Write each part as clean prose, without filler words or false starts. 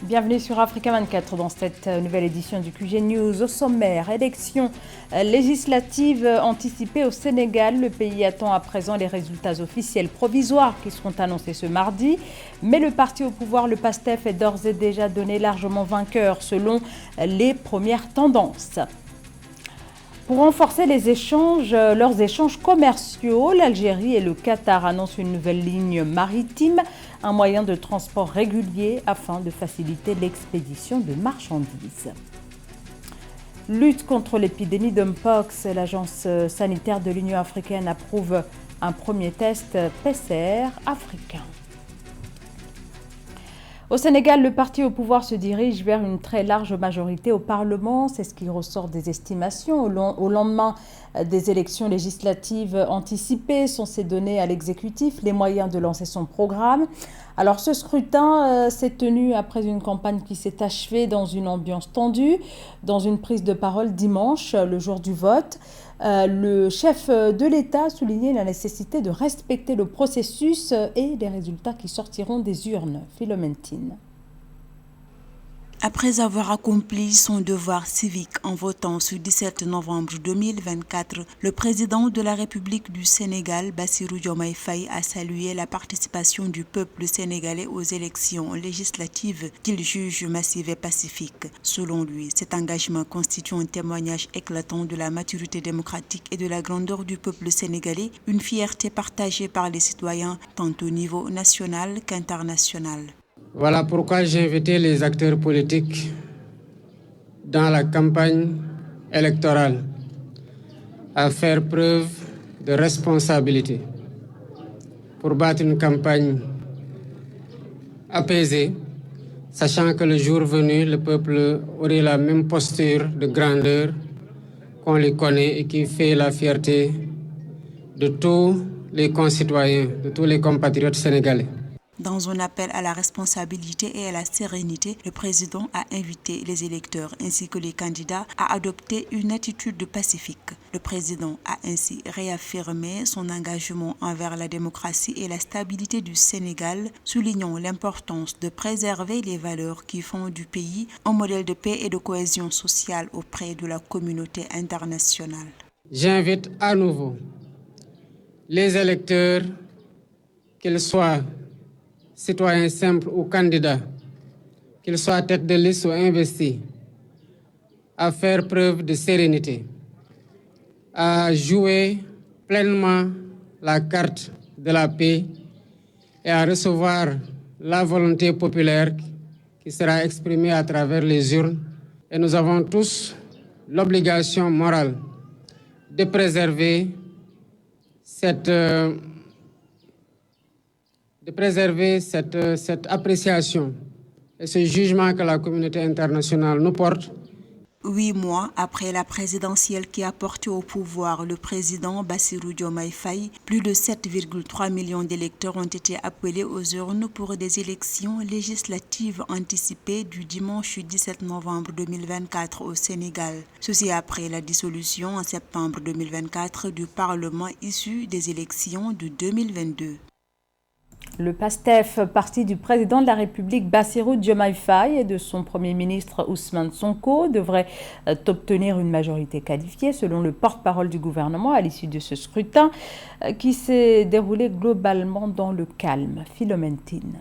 Bienvenue sur Africa 24 dans cette nouvelle édition du QG News. Au sommaire, élections législatives anticipées au Sénégal. Le pays attend à présent les résultats officiels provisoires qui seront annoncés ce mardi. Mais le parti au pouvoir, le PASTEF, est d'ores et déjà donné largement vainqueur selon les premières tendances. Pour renforcer leurs échanges commerciaux, l'Algérie et le Qatar annoncent une nouvelle ligne maritime, un moyen de transport régulier afin de faciliter l'expédition de marchandises. Lutte contre l'épidémie de Mpox, l'agence sanitaire de l'Union africaine approuve un premier test PCR africain. Au Sénégal, le parti au pouvoir se dirige vers une très large majorité au Parlement. C'est ce qui ressort des estimations. Au lendemain des élections législatives anticipées, censées donner à l'exécutif les moyens de lancer son programme. Alors ce scrutin s'est tenu après une campagne qui s'est achevée dans une ambiance tendue, dans une prise de parole dimanche, le jour du vote. Le chef de l'État a souligné la nécessité de respecter le processus et les résultats qui sortiront des urnes. Philomentine. Après avoir accompli son devoir civique en votant ce 17 novembre 2024, le président de la République du Sénégal, Bassirou Diomaye Faye, a salué la participation du peuple sénégalais aux élections législatives qu'il juge massives et pacifiques. Selon lui, cet engagement constitue un témoignage éclatant de la maturité démocratique et de la grandeur du peuple sénégalais, une fierté partagée par les citoyens tant au niveau national qu'international. Voilà pourquoi j'ai invité les acteurs politiques dans la campagne électorale à faire preuve de responsabilité pour battre une campagne apaisée, sachant que le jour venu, le peuple aurait la même posture de grandeur qu'on les connaît et qui fait la fierté de tous les concitoyens, de tous les compatriotes sénégalais. Dans un appel à la responsabilité et à la sérénité, le président a invité les électeurs ainsi que les candidats à adopter une attitude pacifique. Le président a ainsi réaffirmé son engagement envers la démocratie et la stabilité du Sénégal, soulignant l'importance de préserver les valeurs qui font du pays un modèle de paix et de cohésion sociale auprès de la communauté internationale. J'invite à nouveau les électeurs, qu'ils soient citoyens simples ou candidats, qu'ils soient tête de liste ou investis, à faire preuve de sérénité, à jouer pleinement la carte de la paix et à recevoir la volonté populaire qui sera exprimée à travers les urnes. Et nous avons tous l'obligation morale de préserver cette appréciation et ce jugement que la communauté internationale nous porte. 8 mois après la présidentielle qui a porté au pouvoir le président Bassirou Diomaye Faye, plus de 7,3 millions d'électeurs ont été appelés aux urnes pour des élections législatives anticipées du dimanche 17 novembre 2024 au Sénégal. Ceci après la dissolution en septembre 2024 du Parlement issu des élections de 2022. Le PASTEF, parti du président de la République Bassirou Diomaye Faye et de son premier ministre Ousmane Sonko, devrait obtenir une majorité qualifiée selon le porte-parole du gouvernement à l'issue de ce scrutin qui s'est déroulé globalement dans le calme. Philomentine.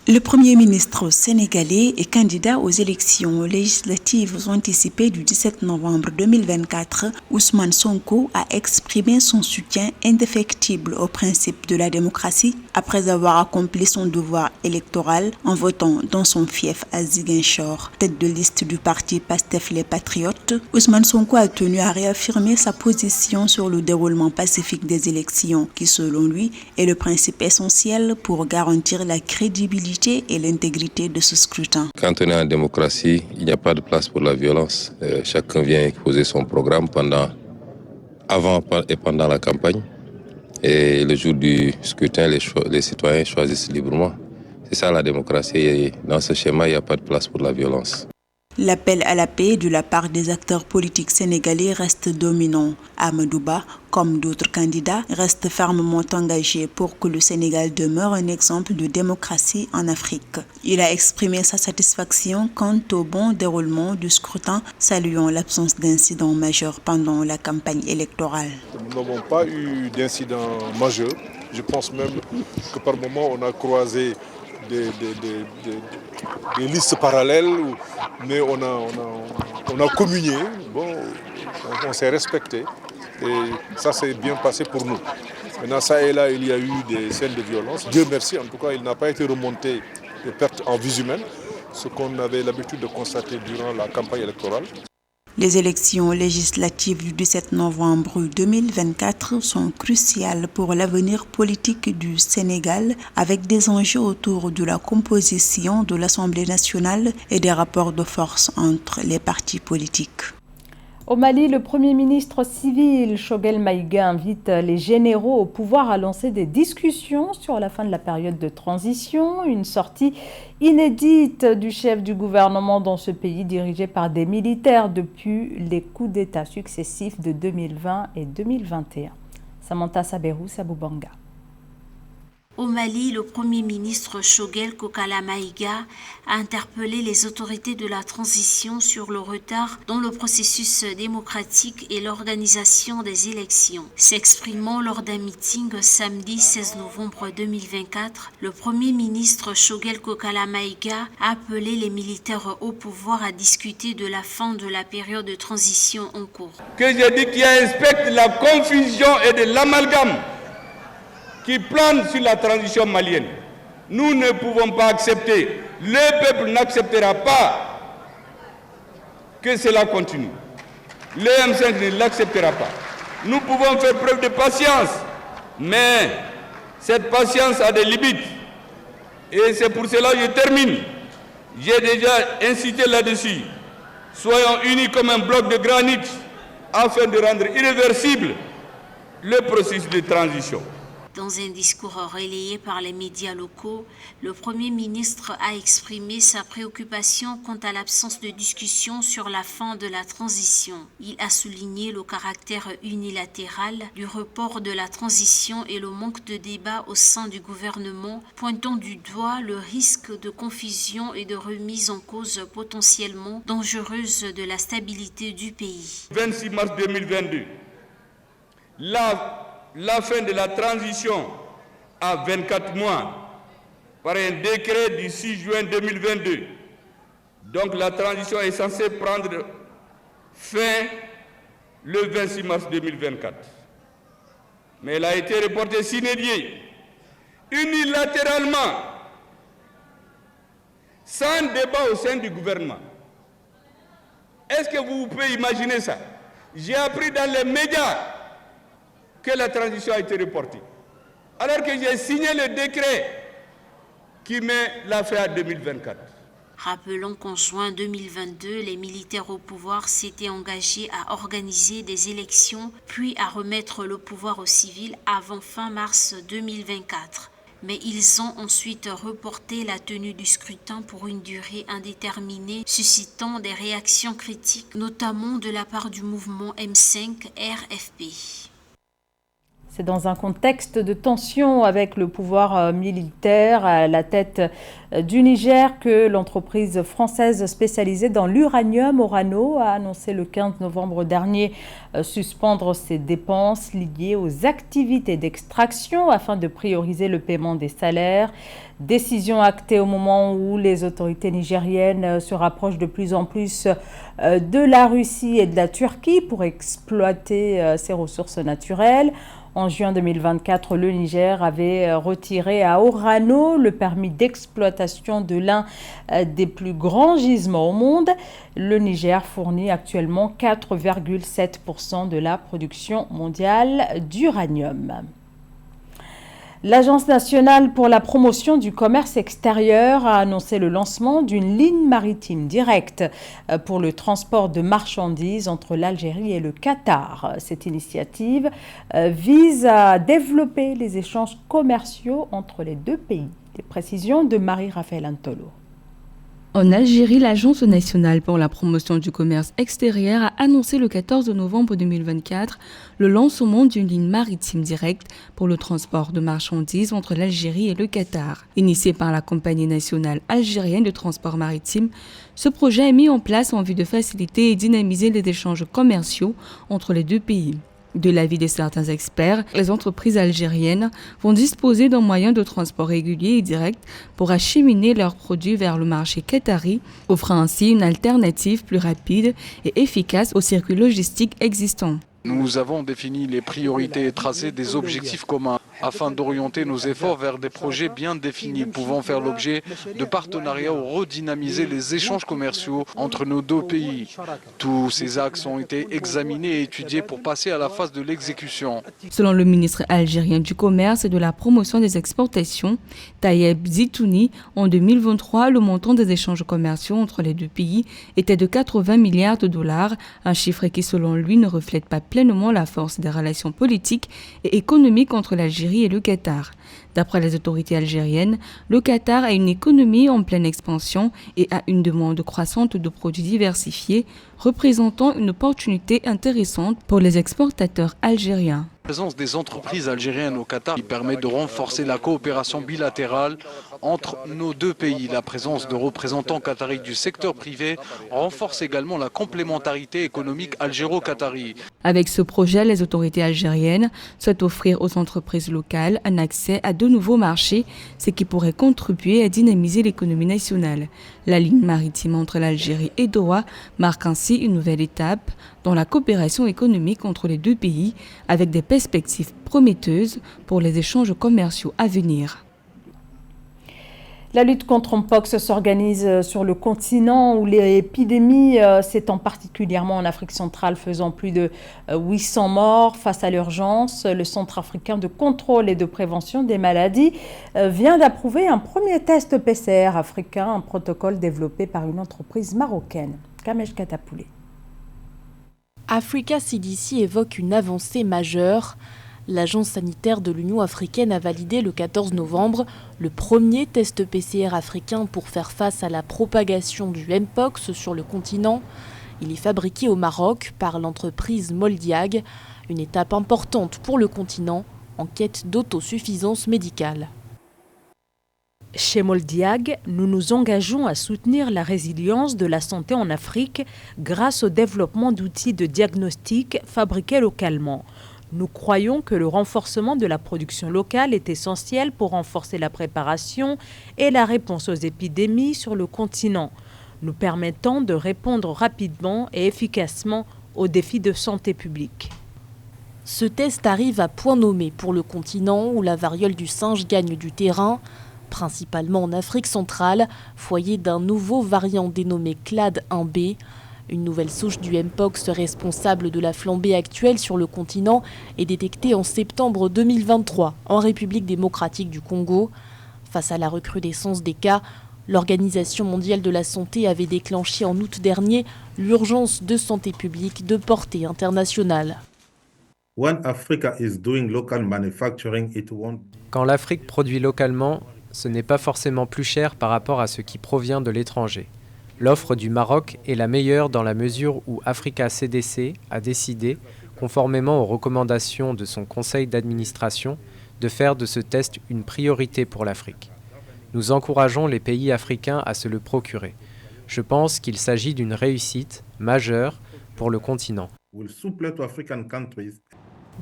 Le Premier ministre sénégalais est candidat aux élections législatives anticipées du 17 novembre 2024. Ousmane Sonko a exprimé son soutien indéfectible au principe de la démocratie après avoir accompli son devoir électoral en votant dans son fief à Ziguinchor. Tête de liste du parti PASTEF Les Patriotes, Ousmane Sonko a tenu à réaffirmer sa position sur le déroulement pacifique des élections qui, selon lui, est le principe essentiel pour garantir la crédibilité et l'intégrité de ce scrutin. Quand on est en démocratie, il n'y a pas de place pour la violence. Chacun vient exposer son programme avant et pendant la campagne. Et le jour du scrutin, les citoyens choisissent librement. C'est ça la démocratie. Et dans ce schéma, il n'y a pas de place pour la violence. L'appel à la paix de la part des acteurs politiques sénégalais reste dominant. Amadou Ba, comme d'autres candidats, reste fermement engagé pour que le Sénégal demeure un exemple de démocratie en Afrique. Il a exprimé sa satisfaction quant au bon déroulement du scrutin, saluant l'absence d'incidents majeurs pendant la campagne électorale. Nous n'avons pas eu d'incidents majeurs. Je pense même que par moments on a croisé des listes parallèles, mais on a communié, on s'est respecté et ça s'est bien passé pour nous. Maintenant, ça et là, il y a eu des scènes de violence. Dieu merci, en tout cas, il n'a pas été remonté de pertes en vies humaines, ce qu'on avait l'habitude de constater durant la campagne électorale. Les élections législatives du 17 novembre 2024 sont cruciales pour l'avenir politique du Sénégal, avec des enjeux autour de la composition de l'Assemblée nationale et des rapports de force entre les partis politiques. Au Mali, le Premier ministre civil Choguel Maïga invite les généraux au pouvoir à lancer des discussions sur la fin de la période de transition. Une sortie inédite du chef du gouvernement dans ce pays dirigé par des militaires depuis les coups d'État successifs de 2020 et 2021. Samantha Saberou, Saboubanga. Au Mali, le Premier ministre Choguel Kokala Maïga a interpellé les autorités de la transition sur le retard dans le processus démocratique et l'organisation des élections. S'exprimant lors d'un meeting samedi 16 novembre 2024, le Premier ministre Choguel Kokala Maïga a appelé les militaires au pouvoir à discuter de la fin de la période de transition en cours. Que je dis qu'il inspecte la confusion et de l'amalgame qui plane sur la transition malienne. Nous ne pouvons pas accepter, le peuple n'acceptera pas que cela continue. Le M5 ne l'acceptera pas. Nous pouvons faire preuve de patience, mais cette patience a des limites. Et c'est pour cela que je termine. J'ai déjà incité là-dessus. Soyons unis comme un bloc de granit afin de rendre irréversible le processus de transition. Dans un discours relayé par les médias locaux, le Premier ministre a exprimé sa préoccupation quant à l'absence de discussion sur la fin de la transition. Il a souligné le caractère unilatéral du report de la transition et le manque de débat au sein du gouvernement, pointant du doigt le risque de confusion et de remise en cause potentiellement dangereuse de la stabilité du pays. 26 mars 2022, la fin de la transition à 24 mois par un décret du 6 juin 2022. Donc la transition est censée prendre fin le 26 mars 2024. Mais elle a été reportée sine die, unilatéralement, sans débat au sein du gouvernement. Est-ce que vous pouvez imaginer ça? J'ai appris dans les médias que la transition a été reportée, alors que j'ai signé le décret qui met la fin à 2024. Rappelons qu'en juin 2022, les militaires au pouvoir s'étaient engagés à organiser des élections, puis à remettre le pouvoir aux civils avant fin mars 2024. Mais ils ont ensuite reporté la tenue du scrutin pour une durée indéterminée, suscitant des réactions critiques, notamment de la part du mouvement M5 RFP. C'est dans un contexte de tension avec le pouvoir militaire à la tête du Niger que l'entreprise française spécialisée dans l'uranium Orano a annoncé le 15 novembre dernier suspendre ses dépenses liées aux activités d'extraction afin de prioriser le paiement des salaires. Décision actée au moment où les autorités nigériennes se rapprochent de plus en plus de la Russie et de la Turquie pour exploiter ces ressources naturelles. En juin 2024, le Niger avait retiré à Orano le permis d'exploitation de l'un des plus grands gisements au monde. Le Niger fournit actuellement 4,7% de la production mondiale d'uranium. L'Agence nationale pour la promotion du commerce extérieur a annoncé le lancement d'une ligne maritime directe pour le transport de marchandises entre l'Algérie et le Qatar. Cette initiative vise à développer les échanges commerciaux entre les deux pays. Les précisions de Marie-Raphaël Antolo. En Algérie, l'Agence nationale pour la promotion du commerce extérieur a annoncé le 14 novembre 2024 le lancement d'une ligne maritime directe pour le transport de marchandises entre l'Algérie et le Qatar. Initié par la Compagnie nationale algérienne de transport maritime, ce projet est mis en place en vue de faciliter et dynamiser les échanges commerciaux entre les deux pays. De l'avis de certains experts, les entreprises algériennes vont disposer d'un moyen de transport régulier et direct pour acheminer leurs produits vers le marché qatari, offrant ainsi une alternative plus rapide et efficace au circuit logistique existant. Nous avons défini les priorités et tracé des objectifs communs afin d'orienter nos efforts vers des projets bien définis pouvant faire l'objet de partenariats ou redynamiser les échanges commerciaux entre nos deux pays. Tous ces axes ont été examinés et étudiés pour passer à la phase de l'exécution. Selon le ministre algérien du Commerce et de la Promotion des exportations, Tayeb Zitouni, en 2023, le montant des échanges commerciaux entre les deux pays était de 80 milliards de dollars, un chiffre qui selon lui ne reflète pas pleinement la force des relations politiques et économiques entre l'Algérie et le Qatar. D'après les autorités algériennes, le Qatar a une économie en pleine expansion et a une demande croissante de produits diversifiés, représentant une opportunité intéressante pour les exportateurs algériens. La présence des entreprises algériennes au Qatar permet de renforcer la coopération bilatérale entre nos deux pays. La présence de représentants qataris du secteur privé renforce également la complémentarité économique algéro-qatari. Avec ce projet, les autorités algériennes souhaitent offrir aux entreprises locales un accès à de nouveaux marchés, ce qui pourrait contribuer à dynamiser l'économie nationale. La ligne maritime entre l'Algérie et Doha marque ainsi une nouvelle étape dans la coopération économique entre les deux pays, avec des perspectives prometteuses pour les échanges commerciaux à venir. La lutte contre Mpox s'organise sur le continent où l'épidémie s'étend particulièrement en Afrique centrale, faisant plus de 800 morts. Face à l'urgence, le Centre africain de contrôle et de prévention des maladies vient d'approuver un premier test PCR africain, un protocole développé par une entreprise marocaine. Kamesh Katapoulé. Africa CDC évoque une avancée majeure. L'Agence sanitaire de l'Union africaine a validé le 14 novembre le premier test PCR africain pour faire face à la propagation du Mpox sur le continent. Il est fabriqué au Maroc par l'entreprise Moldiag, une étape importante pour le continent en quête d'autosuffisance médicale. Chez Moldiag, nous nous engageons à soutenir la résilience de la santé en Afrique grâce au développement d'outils de diagnostic fabriqués localement. Nous croyons que le renforcement de la production locale est essentiel pour renforcer la préparation et la réponse aux épidémies sur le continent, nous permettant de répondre rapidement et efficacement aux défis de santé publique. Ce test arrive à point nommé pour le continent où la variole du singe gagne du terrain, principalement en Afrique centrale, foyer d'un nouveau variant dénommé Clade 1b. Une nouvelle souche du Mpox responsable de la flambée actuelle sur le continent est détectée en septembre 2023 en République démocratique du Congo. Face à la recrudescence des cas, l'Organisation mondiale de la santé avait déclenché en août dernier l'urgence de santé publique de portée internationale. Quand l'Afrique produit localement, ce n'est pas forcément plus cher par rapport à ce qui provient de l'étranger. L'offre du Maroc est la meilleure dans la mesure où Africa CDC a décidé, conformément aux recommandations de son conseil d'administration, de faire de ce test une priorité pour l'Afrique. Nous encourageons les pays africains à se le procurer. Je pense qu'il s'agit d'une réussite majeure pour le continent.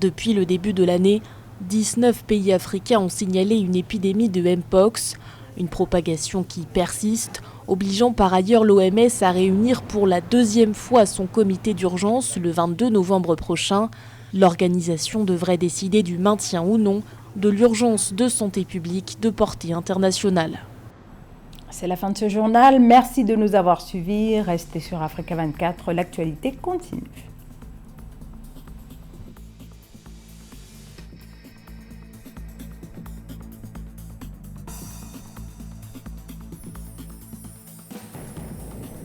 Depuis le début de l'année, 19 pays africains ont signalé une épidémie de Mpox, une propagation qui persiste, obligeant par ailleurs l'OMS à réunir pour la deuxième fois son comité d'urgence le 22 novembre prochain. L'organisation devrait décider du maintien ou non de l'urgence de santé publique de portée internationale. C'est la fin de ce journal. Merci de nous avoir suivis. Restez sur Africa 24. L'actualité continue.